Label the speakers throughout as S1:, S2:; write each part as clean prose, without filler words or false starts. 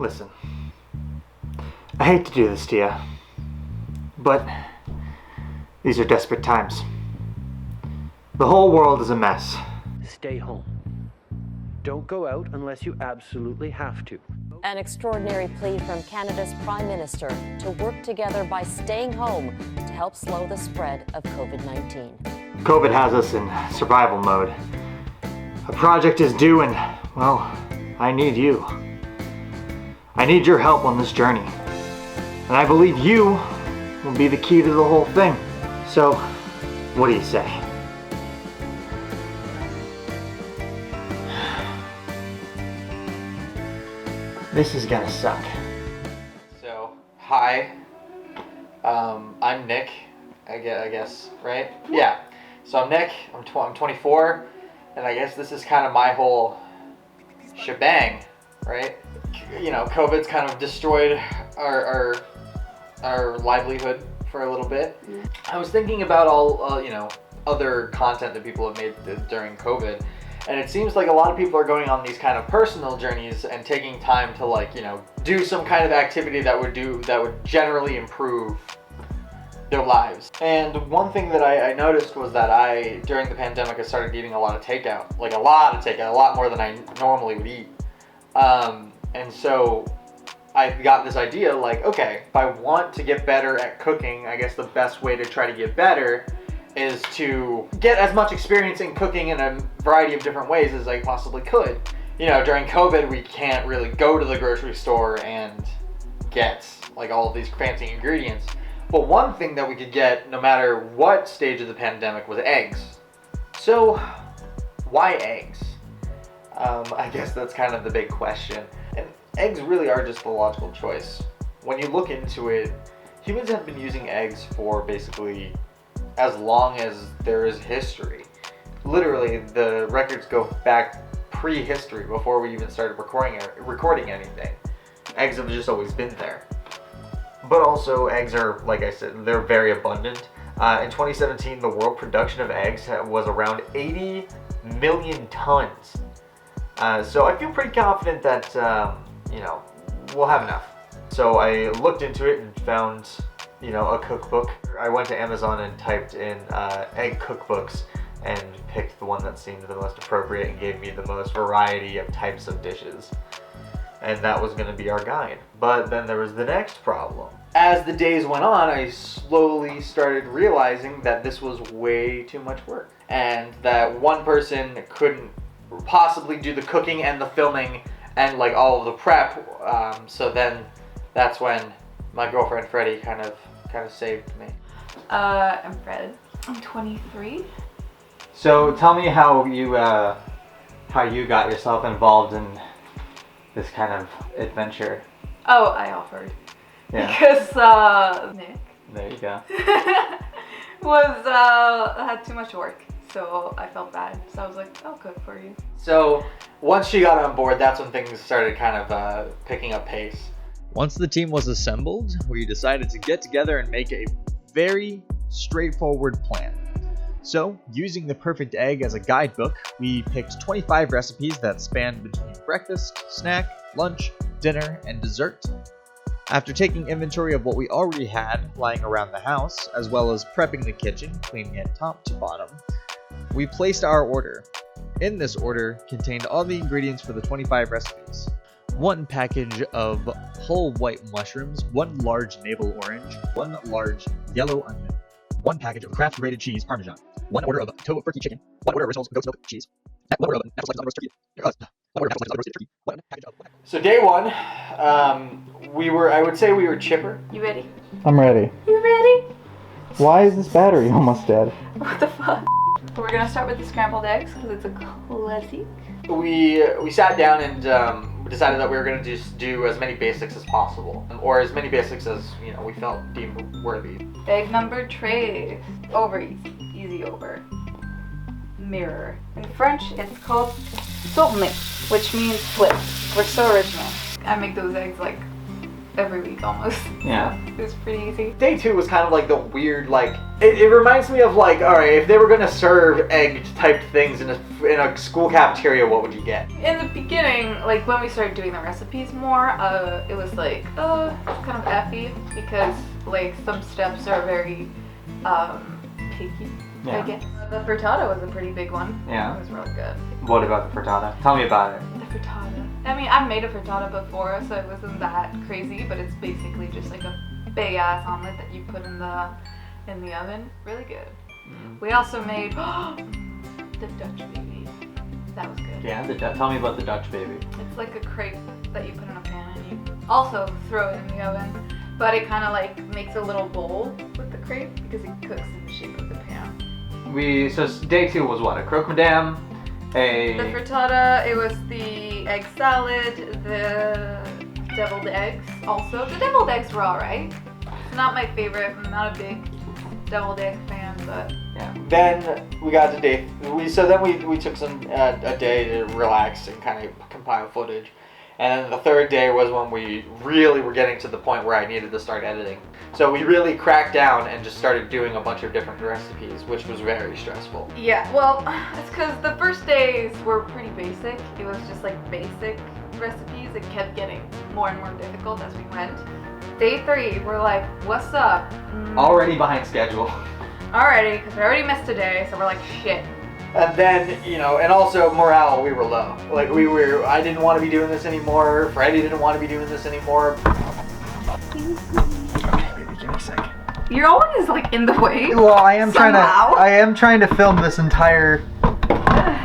S1: Listen, I hate to do this to you, but these are desperate times. The whole world is a mess.
S2: Stay home. Don't go out unless you absolutely have to.
S3: An extraordinary plea from Canada's Prime Minister to work together by staying home to help slow the spread of COVID-19.
S1: COVID has us in survival mode. A project is due and, well, I need you. I need your help on this journey. And I believe you will be the key to the whole thing. So, what do you say? This is gonna suck. So, hi. I'm Nick, I guess, right? Yeah. So I'm Nick, I'm 24, and I guess this is kind of my whole shebang, right? You know, COVID's kind of destroyed our livelihood for a little bit. I was thinking about all, other content that people have made during COVID, and it seems like a lot of people are going on these kind of personal journeys and taking time to do some kind of activity that would generally improve their lives. And one thing that I noticed was that during the pandemic, I started eating a lot of takeout, a lot more than I normally would eat. And so I got this idea, okay, if I want to get better at cooking, I guess the best way to try to get better is to get as much experience in cooking in a variety of different ways as I possibly could. You know, during COVID, we can't really go to the grocery store and get all of these fancy ingredients. But one thing that we could get no matter what stage of the pandemic was eggs. So, why eggs? I guess that's kind of the big question. And eggs really are just the logical choice. When you look into it, humans have been using eggs for basically as long as there is history. Literally, the records go back prehistory, before we even started recording anything. Eggs have just always been there. But also, eggs are, like I said, they're very abundant. In 2017, the world production of eggs was around 80 million tons. So I feel pretty confident that, we'll have enough. So I looked into it and found, a cookbook. I went to Amazon and typed in egg cookbooks and picked the one that seemed the most appropriate and gave me the most variety of types of dishes. And that was going to be our guide. But then there was the next problem. As the days went on, I slowly started realizing that this was way too much work. And that one person couldn't possibly do the cooking and the filming and all of the prep. So then that's when my girlfriend Freddie kind of saved me.
S4: I'm Fred. I'm 23.
S1: So tell me how you got yourself involved in this kind of adventure.
S4: Oh, I offered.
S1: Yeah.
S4: Because Nick.
S1: There you go.
S4: had too much work, so I felt bad. So I was like, I'll cook for you.
S1: So once she got on board, that's when things started kind of picking up pace.
S5: Once the team was assembled, we decided to get together and make a very straightforward plan. So, using the perfect egg as a guidebook, we picked 25 recipes that spanned between breakfast, snack, lunch, dinner, and dessert. After taking inventory of what we already had lying around the house, as well as prepping the kitchen, cleaning it top to bottom, we placed our order. In this order contained all the ingredients for the 25 recipes. 1 package of whole white mushrooms, 1 large navel orange, 1 large yellow onion, 1 package of Kraft grated cheese Parmesan, 1 order of tofurkey chicken, 1 order of original goat's milk cheese, 1 order of apple slices on roast turkey, 1 order of apple slices on roasted turkey, 1 package of...
S1: So day one, I would say we were chipper.
S4: You ready?
S1: I'm ready.
S4: You ready?
S1: Why is this battery almost dead?
S4: What the fuck? We're gonna start with the scrambled eggs because it's a classic.
S1: We sat down and decided that we were gonna just do as many basics as possible, or as many basics as we felt deemed worthy.
S4: Egg number 3. Over easy over. Mirror. In French, it's called tourner, which means flip. We're so original. I make those eggs every week almost.
S1: Yeah.
S4: It was pretty easy.
S1: Day 2 was kind of like the weird, like, it reminds me of like, alright, if they were gonna serve egg type things in a school cafeteria, what would you get?
S4: In the beginning, like when we started doing the recipes more, it was like, it's kind of effy because like some steps are very picky, I guess. The frittata was a pretty big one.
S1: Yeah.
S4: It was really good.
S1: What about the frittata? Tell me about it.
S4: The frittata. I mean, I've made a frittata before, so it wasn't that crazy, but it's basically just like a big ass omelet that you put in the oven. Really good. We also made the Dutch baby. That was good.
S1: Yeah, tell me about the Dutch baby.
S4: It's like a crepe that you put in a pan and you also throw it in the oven, but it kind of like makes a little bowl with the crepe because it cooks in the shape of the pan.
S1: So day 2 was what? A croque madame,
S4: The frittata, it was the egg salad, the deviled eggs also. The deviled eggs were alright. It's not my favorite. I'm not a big deviled egg fan, but...
S1: Yeah. Then we got to day... We took a day to relax and kind of compile footage. And then the third day was when we really were getting to the point where I needed to start editing. So we really cracked down and just started doing a bunch of different recipes, which was very stressful.
S4: Yeah, well, it's because the first days were pretty basic. It was just like basic recipes. It kept getting more and more difficult as we went. Day 3, we're like, what's up?
S1: Already behind schedule.
S4: Already, because we already missed a day, so we're like, shit.
S1: And then, and also morale, we were low. Like I didn't want to be doing this anymore. Freddie didn't want to be doing this anymore. Okay, baby, give me a sec.
S4: You're always like in the way.
S1: Well, I am
S4: somehow.
S1: trying to film this entire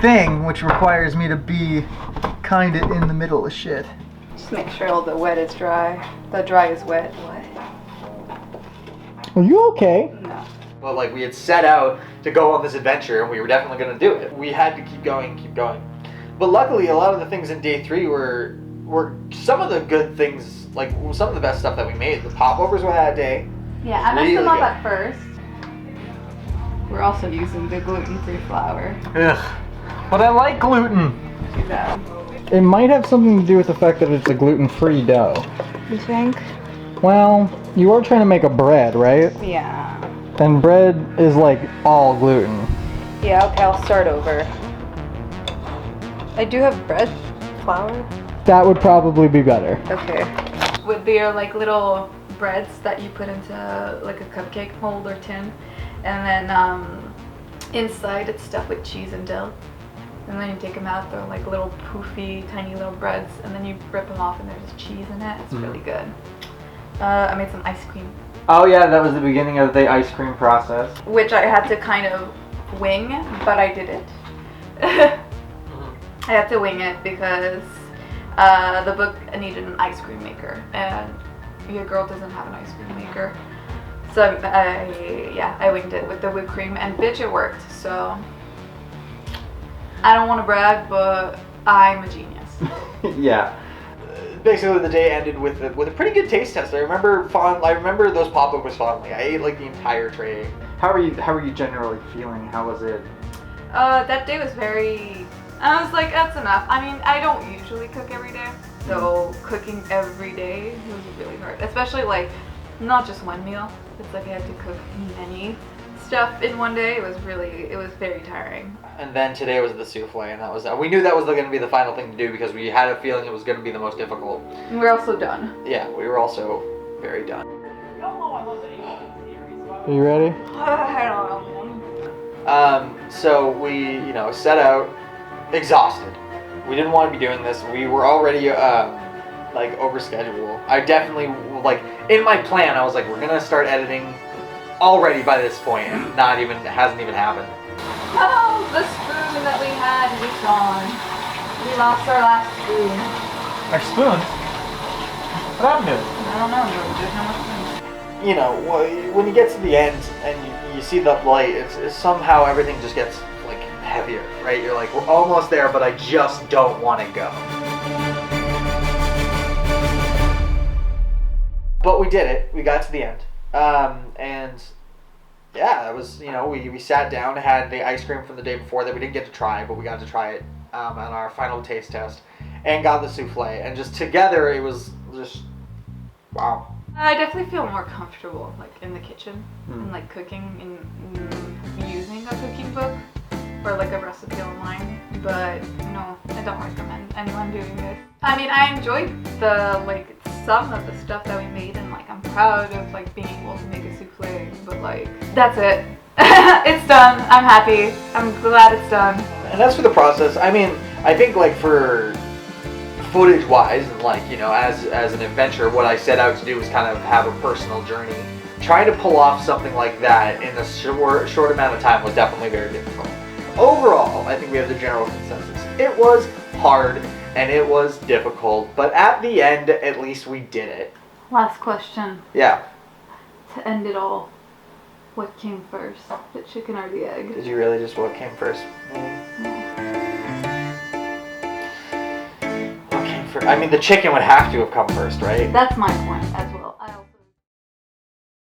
S1: thing, which requires me to be kind of in the middle of shit.
S4: Just make sure all the wet is dry. The dry is wet. What?
S1: Are you okay?
S4: No.
S1: Well, like we had set out to go on this adventure and we were definitely going to do it. We had to keep going. But luckily, a lot of the things in day 3 were some of the good things, like some of the best stuff that we made. The popovers were that day.
S4: Yeah, I messed
S1: Really
S4: them up
S1: good.
S4: at first. We're also using the gluten-free flour.
S1: Ugh. But I like gluten.
S4: Too bad.
S1: It might have something to do with the fact that it's a gluten-free dough.
S4: You think?
S1: Well, you are trying to make a bread, right?
S4: Yeah.
S1: And bread is like all gluten.
S4: Yeah, okay, I'll start over. I do have bread flour.
S1: That would probably be better.
S4: Okay. With their like little breads that you put into like a cupcake mold or tin, and then inside it's stuffed with cheese and dill. And then you take them out, they're like little poofy, tiny little breads, and then you rip them off and there's cheese in it. It's really good. I made some ice cream.
S1: Oh yeah, that was the beginning of the ice cream process.
S4: Which I had to kind of wing, but I did it. I had to wing it because the book needed an ice cream maker, and your girl doesn't have an ice cream maker. So I winged it with the whipped cream, and bitch, it worked. So I don't want to brag, but I'm a genius.
S1: Yeah. Basically, the day ended with a pretty good taste test. I remember those popovers fondly. I ate like the entire tray. How are you generally feeling? How was it?
S4: That day was very. I was like, that's enough. I mean, I don't usually cook every day, so cooking every day was really hard. Especially like, not just one meal. It's like I had to cook many stuff in one day. It was very tiring.
S1: And then today was the souffle, and we knew that was going to be the final thing to do because we had a feeling it was going to be the most difficult.
S4: And we're also done.
S1: Yeah, we were also very done. Are you ready?
S4: I don't know.
S1: So we, set out exhausted. We didn't want to be doing this. We were already like over schedule. I definitely in my plan. I was like, we're gonna start editing already by this point, and it hasn't even happened.
S4: Oh, the spoon that we had is gone. We lost our last spoon.
S1: Our spoon? What happened to it?
S4: I don't know. There's no more spoons.
S1: When you get to the end and you see the light, it's somehow everything just gets like heavier, right? You're like, we're almost there, but I just don't want to go. But we did it. We got to the end. And yeah, it was, we sat down, had the ice cream from the day before that we didn't get to try, but we got to try it on our final taste test, and got the souffle. And just together, it was just Wow.
S4: I definitely feel more comfortable like in the kitchen and like cooking and using a cooking book or like a recipe online, but no, I don't recommend anyone doing this. I mean, I enjoyed some of the stuff that we made, and like I'm proud of like being able to make a souffle, but like that's it. It's done. I'm happy. I'm glad it's done.
S1: And that's for the process. I mean, I think like for footage wise, and like, you know, as an adventure, what I set out to do was kind of have a personal journey. Trying to pull off something like that in a short amount of time was definitely very difficult. Overall, I think we have the general consensus. It was hard and it was difficult, but at the end, at least we did it.
S4: Last question.
S1: Yeah.
S4: To end it all, what came first, the chicken or the egg?
S1: Did you really just what came first? What came first? I mean, the chicken would have to have come first, right?
S4: That's my point as